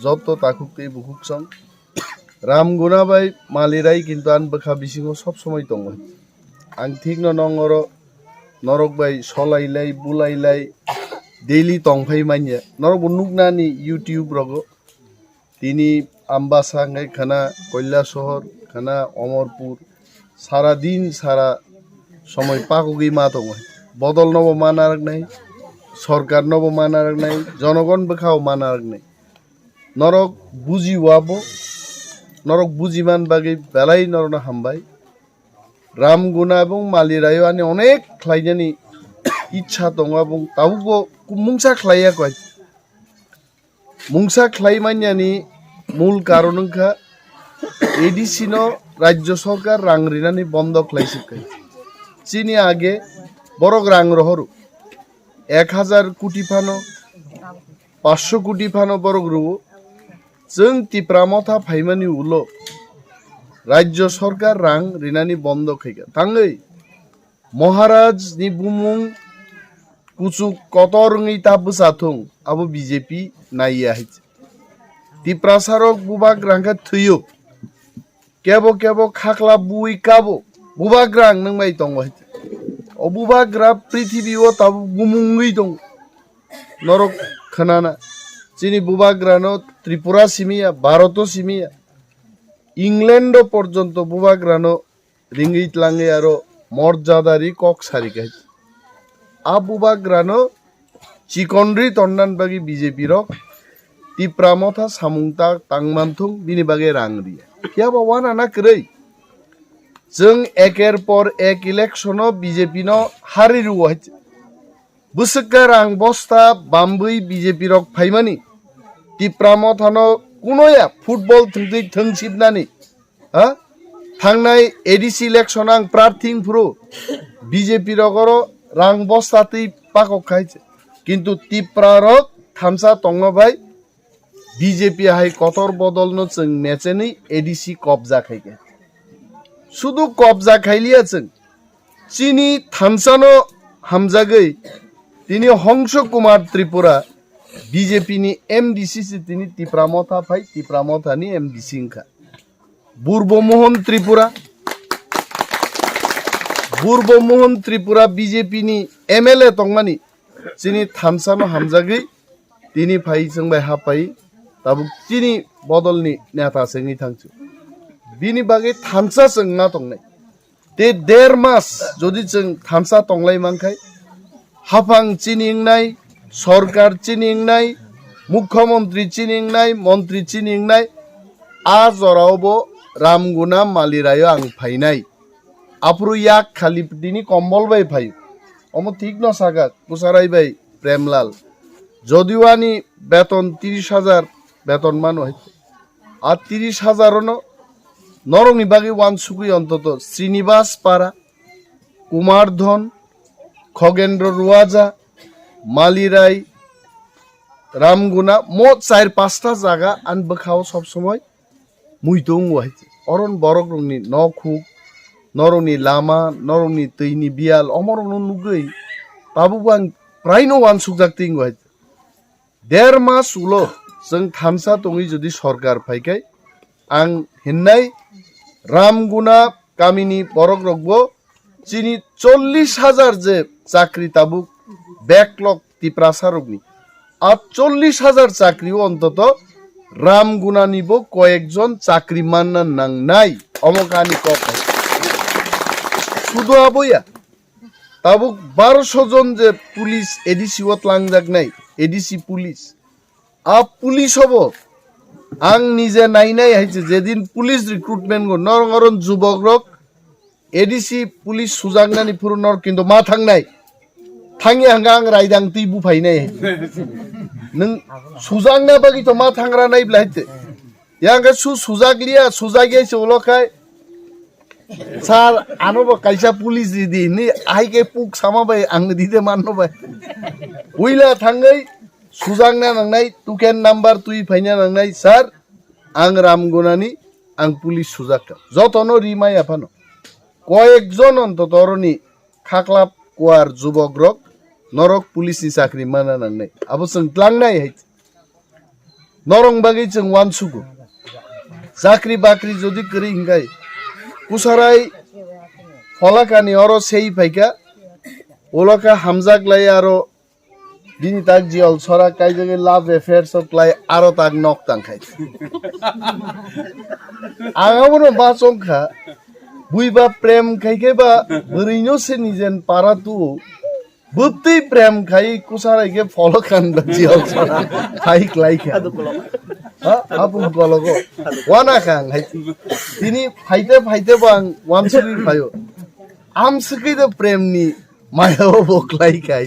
যত তাকুক এই বুকুক song রামগুনা by মালিরাই কিন্তু আন বখা বিসিঙ সব সময় দङ आं ঠিক নঙর নরক বাই সলাইলাই বুলাইলাই ডেইলি তংফাই মাইয়া নরক নুকনানি ইউটিউব রগো তিনি আমবাসা ngay খানা কৈলা শহর খানা অমরপুর সারা দিন সারা সময় পাকুগি মা দङ বদল নব মানার নাই সরকার নব মানার নাই জনগণ বখাও মানার নাই নরক বুঝিওয়াবো নরক বুঝিমান বাকি বেলাই নরনা হামবাই রামগুনা এবং মালিরায় আনি অনেক খাইজানি ইচ্ছা দङ এবং তাবো মুংসা খাইয়া কয় মুংসা খাই মাইয়ানি মূল কারণ খা এডিসি রাজ্য সরকার রাং রিনানি বন্ধ খাইছে চিনি আগে বড় রাং রহরু 1000 কোটি ফানো 500 কোটি ফানো বড় গ্রুপ जों तिप्रामथा फाइमानि उलो राज्य सरकार रां रिनानि बंद खैगा थाङै महाराज नि बुमुं कुचु कतरङै ताबसाथुं आबो बीजेपी नाइया है तिप्रासारक बुबाग रांखा थैयो केबो केबो खाखला बुइ काबो बुबाग रां नंमाइ दङ है अ बुबाग रा पृथ्वीओ ताबो बुमुङै दङ नरक खनाना চিনি বুবাগ্রানো ত্রিপুরা সিমিয়া ভারত সিমিয়া ইংল্যান্ড পর্যন্ত বুবাগ্রানো রিঙ্গিত লাঙ্গে আরো মর্যাদারি কক সারি গাই আ বুবাগ্রানো চিকনরি তন্নান বাগি বিজেপি রক তিপ্রামথা সামুংতা তাংমানথুং বিনি বাগে রাংরিয়া কিয়া বাওয়ানা না কरै जों एकेर पर एक इलेक्शन बीजेपी नो हारिरु हइছে बुसका रां बस्ता बाम्बई बीजेपी रक फाइमानि तिप्रामथानो कुनोया फुटबल थंदै थंसिबनानि हा थांनाय एडिसि इलेक्शन आं प्रार्थिं फ्रु बीजेपी रगर रां बस्तातै पाकक खाइছে किन्तु तिप्रा रक थामसा दङ भाई बीजेपी हाय कतर बदलनो जों मेचेनै एडिसि कब्जा खाइगे শুধু কবজা খাইলিয়াছেন চিনি থামসানো হামজাগৈ তিনি হংস কুমার ত্রিপুরা বিজেপি নি এমডিসি তিনি তিপ্রামথা ফাই তিপ্রামথানি এমডিসি খা বুর্বমোহন ত্রিপুরা বিজেপি নি এমএলএ তংমানি চিনি থামসানো হামজাগৈ তিনি ফাই जोंबाय हापाय ताबु चिनि बदलनि नेता सेङै थांचो बिनि बागै थामसा जों ना दंनाय ते 1.5 मास जदि जों थामसा तंलाय मांखाय हाफां चिनिंनाय सरकार चिनिंनाय मुख्यमंत्री चिनिंनाय मंत्री चिनिंनाय आ जरावबो रामगुना मालिरायो आं फाइनाय आप्रु याक खालि दिनि कम्बल बाय फाय अमो ठीक न सागा कुसाराय बाय प्रेमलाल जदिवानी बेतन 30,000 बेतन मान হয় আর 30,000 ন নরং বিভাগে ওয়ানসুকুই অন্তত শ্রীনিবাস পাড়া কুমারধন খগেন্দ্র রুয়াজা মালিরাই রামগুনা মোট 4-5টা জায়গা আনবখাও সব সময় মুইতং ওয়াইছে অরণ বরগরংনি নখুক নরনি লামা নরনি তৈনি বিয়াল অমরন নুগৈ বাবুবাং প্রায়নো ওয়ানসুক জাকতিং ওয়াইছে 1.5 मास उलो जों थामसा दङै जुदि सरकार फायखाय आं हिन्नाय रामगुना गामिनि बरक रगबो चिनि 40,000 जे चाकरी ताबुक बैकलग तिप्रासारकनि আর 40,000 চাকরি অন্তত রামগুনা নিব কয়েকজন চাকরি মান্না নাংনাই অমকানি কক শুধু আবইয়া তাবুক 1200 জন যে পুলিশ এডিসি ওত লাংজাক নাই এডিসি পুলিশ আ পুলিশ হবো आं निजे नायनाय हाइছে যেদিন পুলিশ রিক্রুটমেন্ট গো নরngरन যুবক রক এডিসি পুলিশ সুজাংনানি ফুরনর কিন্তু মা থাংনাই থাঙি হাঙ্গা आं रायदां दै बुफायनाय नों सुजांना बागि तो मा थांग्रा नायब्ला हाइते यांगा सुजागलिया सुजागियासो लखाय सार आनोबो कायसा पुलिस दिदि नि आइके पुक सामाबाय आं दिदे माननोबाय उइला थाङै सुजांना नांनाय टुकेन नाम्बार तुई फाइना नांनाय सार आं रामगुनानि आं पुलिस सुजाका जतनो रिमाय आफानो कयेकजन अन्ततरनि खाख्लाब कुवार जुबक रक नरक पुलिसनि चाकरि माना नांनाय आबो सोंख्लांनाय हाय norong bagi jeng wan suku zakri bakri jodi keri hingai kusarai holakani oro sei paika oloka hamzak lai aro bini tak jiol sora kai jage love affairs of lai aro tak nok tang khai agamono ba chongkha buiba prem khai ke ba bwrwi se nijen para tu bupti prem khai kusarai ke follow kan ba jiol sora khai lai kha ha apun kologo wana khang hai tini phaite bang wansuri phayo am skai da prem ni maya boklai khai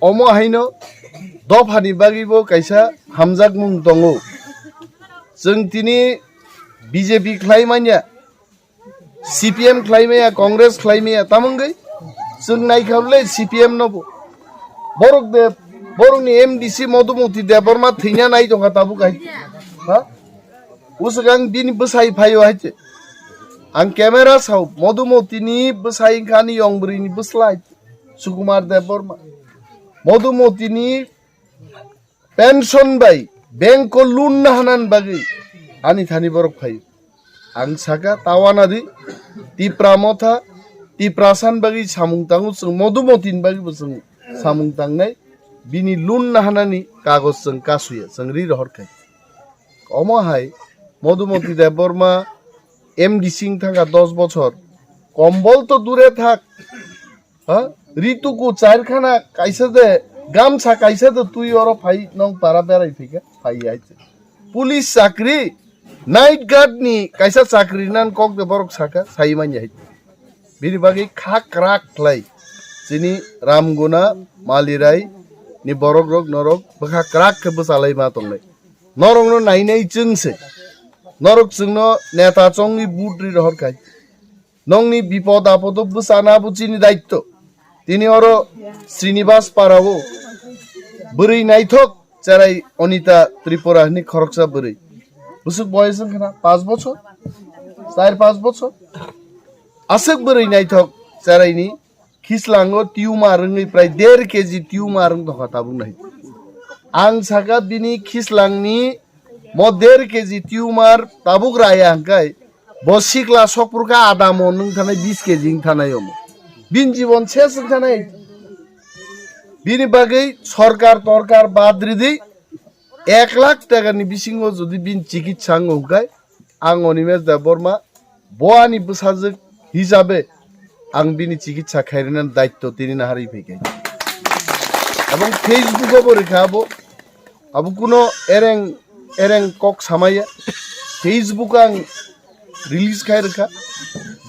omo haino dofani bagibo kaisa hamjak mung tongo जों tini BJP khlaimanya CPM khlaimaya Congress khlaimaya tamangai जों naikhablai CPM nobo borokni MDC modumoti deborma thina nai tonga tabu kai ha usgang bini bsai phayo haite ang camera sau modumoti ni bsai khani yongbri ni bslai sukumar deborma modumoti ni pension bai bank ko loan na hanan bagi ani thani borok phayo ang saka tawanadi tipramotha tiprasan bagi samung tangu sung modumotin bagi busung samung tangnai bini loan na hanani kagos sung kasuya sung ri rohor khai omo hai modumoti deborma MD sing thaka 10 বছর কম্বল তো দূরে থাক হ্যাঁ ঋতুকু চারখানা কাইসা দে গামছা কাইসা দে তুই ওর phi নং পারা বেড়াই ফিকা ফাই আইছে পুলিশ চাকরি নাইট গার্ড নি কাইসা চাকরি নান কক দে বরক সাকা সাই মানি আইছে বিনি বাকি খাক রাক লাই যিনি রামগুনা মালিরাই ni borok rok norok bkha krak ke bsalai ma tongnai norong no nainai chungse norok chungno neta chongni budri rohor kai nongni bipod apod bsana buchini daitto tini oro Srinivas parabo bwrwi naithok charai Onita Tripura ni khoroksa bwrwi busuk boyesang khana 5 বছর 4-5 বছর asek bwrwi naithok charai ni Kislango tumor ngi prai 1.5 kg tumor ng thata bung nahi ang saka bini khislangni mo 1.5 kg tumor tabuk raya angkai bosikla sokpurka ada mon nung thanai 20 kg ng thanai om bin jibon ses ng thanai bini bagai sorkar torkar badri di 1 lakh টাকা ni bisingo jodi bin chikitsang hongkai ang Animesh Deborma boani busajik hisabe ang bini চিকিৎসা খাইরিনার দায়িত্ব তিনি না হারিয়ে ফেকাই এবং ফেসবুকে বলে খাবো আবু কোনো এরেং কক সামাইয়া ফেসবুক আং রিলিজ খাই রেখা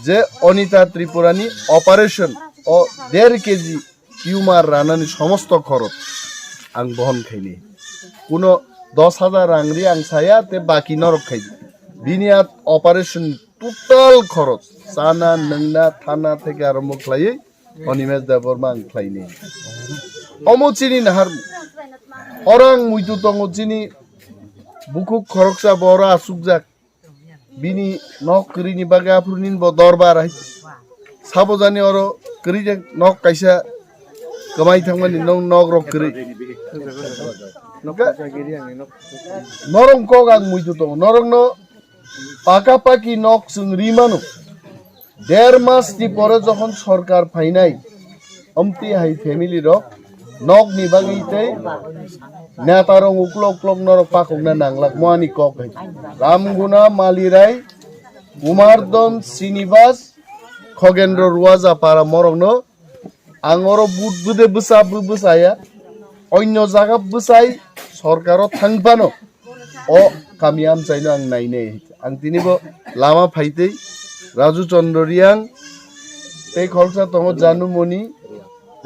যে অনিতা ত্রিপুরানি অপারেশন ও 1.5 কেজি টিউমার রানানি সমস্ত খরচ আং বহন খাইনি কোনো 10,000 রাংরি আং সায়া তে বাকি নরক খাই বিনিয়াত অপারেশন total খরচ সানা নংনা থানা থেকে আরম্ভ খাইয়ে Animesh Deborma ang খাইনি অমচিনি Nahar orang muitu tongo chini bukuk khoroksa bora asukjak bini nok krini baga aprunin bo dorbar hai sabojani oro kri nok kaisa kamai thangmani nok rok kri norong kogang muitu tongo norong no পাকাপাকি নক sung rimanu 1.5 মাস ni pore jokhon sorkar phainai amti hai family rok nok ni bagi tei netarong uklok norok pakokna nanglak moani kok hai ramguna malirai umardon Srinivas Khogendro ruaja para morongno angoro budbude busaya onyo jaga busai sorkaro thangpano o kamiam chaino ang naine ang tinibo lama phaitei Raju Chandra riang tei kholsa tongo janu moni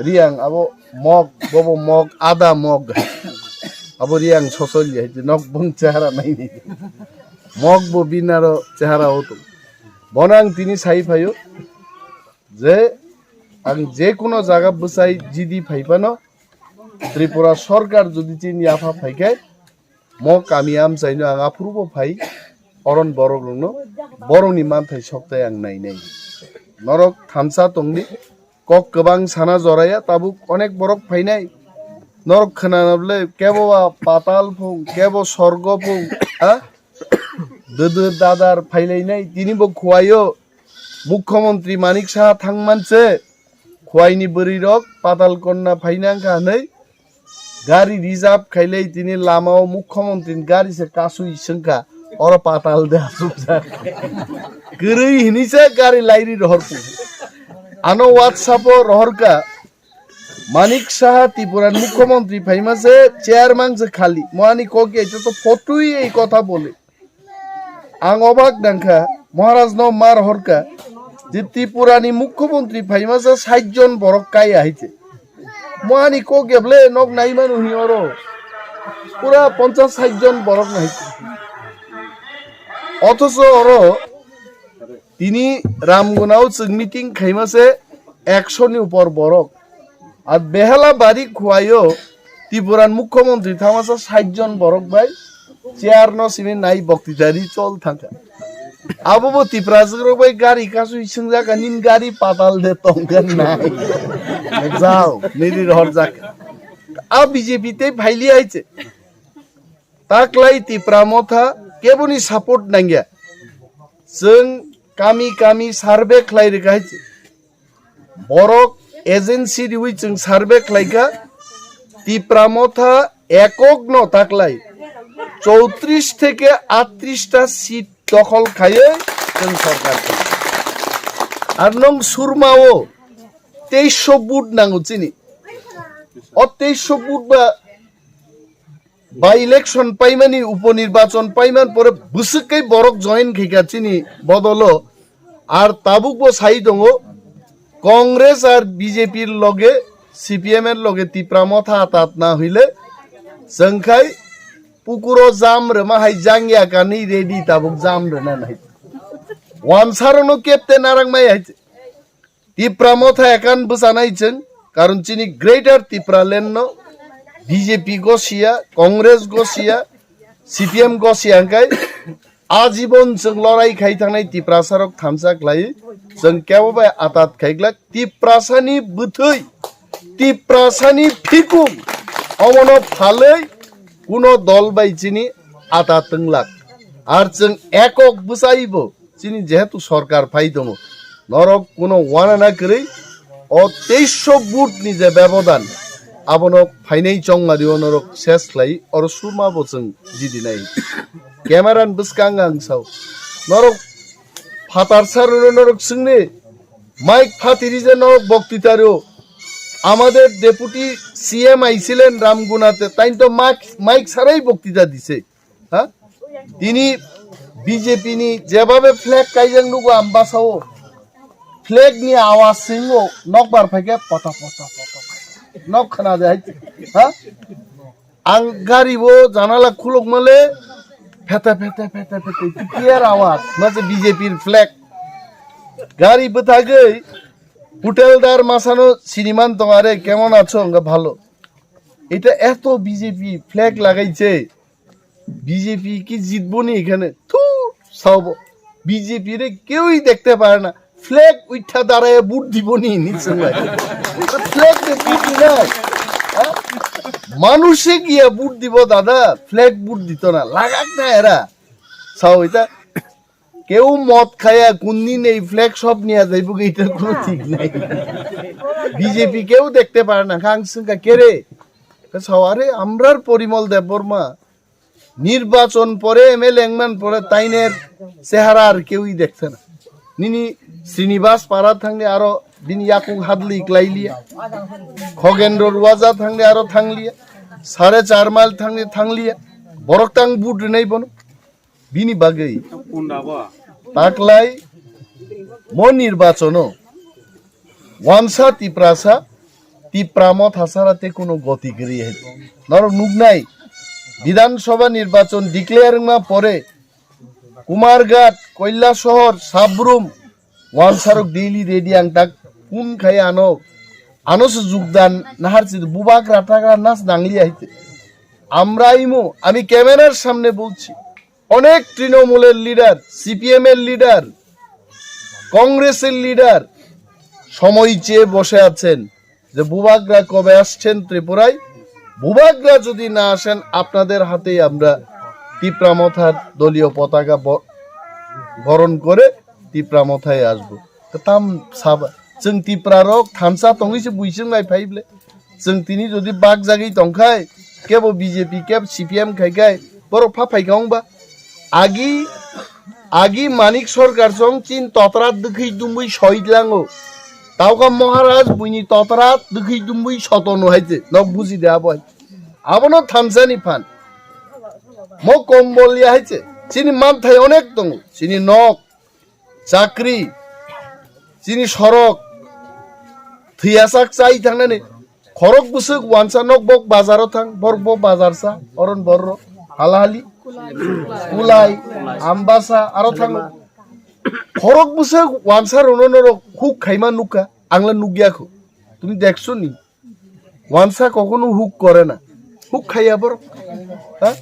riang abo mok ada mok abo riang sosol jai nok bung chehara naini mok bo binaro chehara hoto bonang tini sai phayo je ang je kono jaga busai jidi phaipano Tripura sorkar jodi chin yafa phaikai mo kamiam chaino ang aprubo phai oron borok rungno borongni manthai soktai ang nainai norok thamsa tongni kok gobang sana joraya tabuk onek borok phainai নরকখানা বলে কেবো পাতাল ফুং কেবো স্বর্গ ফুং দাদার ফাইলাই নাই তিনি খোয়াইও মুখ্যমন্ত্রী Manik Saha থাংমানছে খোয়াইনি বরি rock পাতাল কন্যা ফাইনাঙ্কা নেই গাড়ি রিজার্ভ খাইলেই তিনি লামাও মুখ্যমন্ত্রী গাড়ি সে কাসু ইসংকা और पाताल दे सुबजा गरई हिनीसे गाड़ी लाइरी रहर पु आनो व्हाट्सएप रहर का मानिक शाह त्रिपुरार मुख्यमंत्री फाइमासे चेयरमैन से खाली मानी कोके এটা তো ফটোই এই কথা বলে আং অবাক ডাঙ্কা মহারাজ ন মার হরকা যে ত্রিপুরানি মুখ্যমন্ত্রী ফাইমাসে 60 জন বরক কাই আইছে মানি কোকে বলে নক নাই মানু হিওরো পুরা 50-60 জন বরক নাইছে অথচ তিনি রামগুনাও মিটিং খাইমাসে 100 নি উপর বরক আর বেহালা বাড়ি খোয়াইও ত্রিপুরার মুখ্যমন্ত্রী থামাসা 60 জন বরক ভাই চেয়ার ন সিমে নাই বক্তৃতারি চল থাকা আবু ত্রিপুরাজর ভাই গাড়ি কাসু ইসং জাকা নিন গাড়ি পাতাল দে তঙ্গেন নাই যাও নিরি রহর জাকা আ বিজেপি তে ফাইলি আইছে তাকলাই ত্রিপুরা মথা केबोनी सपोर्ट नांगिया जों कामी कामी सार्वे खलाय रेखायचे बरक एजेंसी रिवि जों सार्वे खलायगा ত্রিপুরামথা একক ন তাকলাই 34 থেকে 38 টা সিট দখল খায়ে जों সরকার আর নং সুরমাও 2300 বুট নাঙ্গু চিনি ও 2300 বুট বা বাই ইলেকশন পাইমানি উপনির্বাচন পাইমান পরে বুসুকই বরক জয়েন খেকাচিনি বদলো আর তাবুকবো সাই দङ কংগ্রেস আর বিজেপির লগে সিপিএম এর লগে ত্রিপুরামথা আতাত না হইলে জংখাই পুকুরো জাম রে মাহাই জাঙ্গিয়া কানি রেডি তাবুক জাম রে না নাই ওয়ানসারনো কেপতে নারাং মাই আইছে ত্রিপুরামথা একান বুসানাইছেন কারণ চিনি গ্রেটার ত্রিপুরা লেন बीजेपी गसिया कांग्रेस गसिया सीपीएम गसियांखाय आजीवन जों लड़ाई खाई थांनाय त्रिपुरासारक थामसाक लाई जों केवबा आतात खाइग्ला त्रिपुरासानि बुथै त्रिपुरासानि फिकुम अमनो फालै कुनो दल बायचिनि आतात तंगलाक आर जों एकक बुसाइबो चिनि जेहेतु सरकार फाइ दङ नरक कुनो वाना ना करै ओ 2300 बुट नि जे व्यवधान आबनो फाइनै चंगारियो नरक सेस लाई और सुमा बोचों जिदिनाय कैमरान बसकांगां साव नरक फातार सारुनो नरक सिंगने माइक फातिरि जे नरक बक्तृतारो আমাদের ডেপুটি সিএম আইছিলেন রামগুনাতে তাই তো মাইক ছাড়াই বক্তৃতা দিছে হ্যাঁ তিনি বিজেপি নি যেভাবে ফ্ল্যাগ কাইজাং নুগো আমবাসাও ফ্ল্যাগ নি আওয়াজ সিংও নকবার ফাইকে পটা পটা পটা नक खाना जाए हाँ आं गाड़ी वो जानाला खुलोक मले फेंटा फेंटा फेंटा फेंटा कियर आवाज मजे बीजेपी फ्लैग गाड़ी बता गई হোটেলদার মাসানো সিনেমান তোমারে কেমন আছো nga ভালো এটা এত বিজেপি ফ্ল্যাগ লাগাইছে বিজেপি কি জিতবো নি এখানে থু সব বিজেপি রে কেউই দেখতে পারে না ফ্ল্যাগ উঠা দাঁড়ায় বুট দিব নি নিচে ফ্ল্যাগ দে বুট না মানুষে গিয়া বুট দিব দাদা ফ্ল্যাগ বুট দিত না লাগাক না এরা সব এটা কেউ মদ খায়া কোনদিন এই ফ্ল্যাগ সব নিয়ে যাইব এইটার কোনো ঠিক নাই বিজেপি কেউ দেখতে পারে না খাংসঙ্কা কেরে সবারে আমরার পরিমল দেববর্মা নির্বাচন পরে এমএলএ এংমান পরে তাইনের চেহারা আর কেউই দেখছে না নিনি শ্রীনিবাস পাড়া থাকলে আরো দিন ইয়াকুং হাদলি ক্লাইলিয়া খগেন্দ্র রুয়াজা থাকলে আরো থাকলিয়া 4.5 মাইল থাকলে থাকলিয়া বরকটাং বুট নেই বনো বিনি বাগেই তাকলাই মন নির্বাচন ওয়ানসা ত্রিপ্রাসা ত্রিপ্রামত হাসারাতে কোনো গতি করিয়ে নর নুগনাই বিধানসভা নির্বাচন ডিক্লেয়ারিং মা পরে কুমারঘাট কৈলাসহর সাবরুম ওয়ানসারক ডেইলি রেডি আংটাক কোন খাই আনো আনস যোগদান নাহারছি বুবাক রাটাগা নাচ নাংলি আইতে আমরাইমো আমি ক্যামেরার সামনে বলছি অনেক তৃণমূলের লিডার সিপিএম এর লিডার কংগ্রেসের লিডার সময় চেয়ে বসে আছেন যে বুবাকরা কবে আসছেন ত্রিপুরায় বুবাগ্রা যদি না আসেন আপনাদের হাতেই আমরা তিপ্রামথার দলীয় পতাকা বরণ করে তিপ্রামথায় আসবো তাম সাবা जों तिप्रारक थानसा तंगैसो बुइसों नायफाइब्ले जों तिनि जुदि बाग जागै तंखाय केबो बीजेपी केब सीपीएम खायखाय बर फाफाइगांबा आगी मानिक सरकार सं चीन ततरात दखै दुमबै सहिदलाङो तावका महाराज बुइनि ततरात दखै दुमबै सतनो हायते न बुझि दे आबय आबनो थानसानि फान म कम्बलिया हायते चिनि मानथाय अनेक दङ चिनि नक चाकरी चिनि सरक थैयासाक चाइ थांनानै खरक बुसुक वानसा नक बक बाजाराव थां बरब बाजारसा अरन बर हालाहालि कुलाय आमबासा आरो थां खरक बुसुक वानसा रननर हुक खाइमा नुका आंला नुगियाखौ তুমি দেখছো নি ওয়ানসা কখনো হুক করে না হুক খাইয়া বড় হ্যাঁ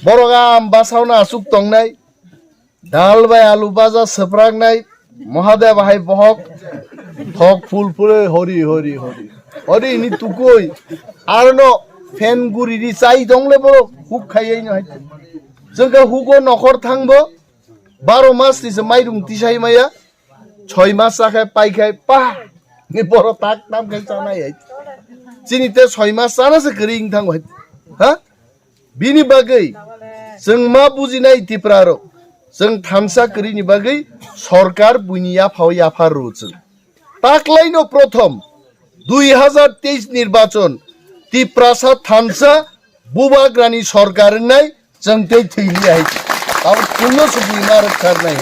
বড় আমবাসাও না আসুক তং নাই ডাল বাই আলু বাজা সপ্রাগ নাই মহাদেব হাই বহক थक फुल फुले हरि हरि हरि हरि नि तुकoi आरनो फेन गुरि रि चाइ दंले बरो हुक खायै न हायते जोंगा हुको नखर थांबो 12 मास निसे माइरुं तिसाइ माया 6 मास जाखाय पाइखाय पा नि बरो ताक ताम खाय जानाय हाय चिनिते 6 मास जानासो गरिं थां हाय हा बिनि बागै जों मा बुजिनाय तिप्रारो जों थामसा करिनि बागै सरकार बुनिया फाव याफार रुचों ताकलाइनो प्रथम 2023 निर्वाचन तिप्रासा थानसा बुबाग्रानि सरकार नाय जोंते थैलि हाय आव कुनो सुबि मार खारनाय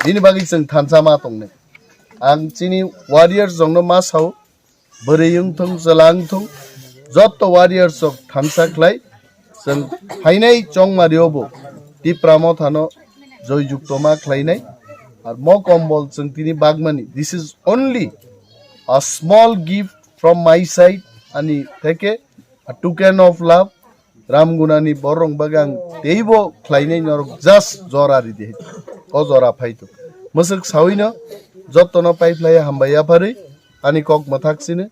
बिनि बागै जों थानसा मा दंने आं चिनि वारियर्स जोंनो मा साव बोरैयं थं जलां थं जत वारियर्स अफ थानसा क्लाय जों फाइनाय चंग मारियोबो तिप्रामो थानो जय जुक्त मा क्लायनाय আর ম কম্বল जों तिनि बागमानि this is only a small gift from my side ani থেকে a token of love रामगुनानि बरं बागां देइबो ख्लायनाय नर जास्ट जरारि दे ओ जरा फाइतो मसक साविनो जतनो पाइफ्लाय हामबाया फारै ani kok mathaksinه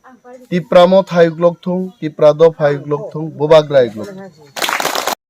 तिप्रामो थाइग्लक थं तिप्रादो फाइग्लक थं बोबाग्रा इग्लक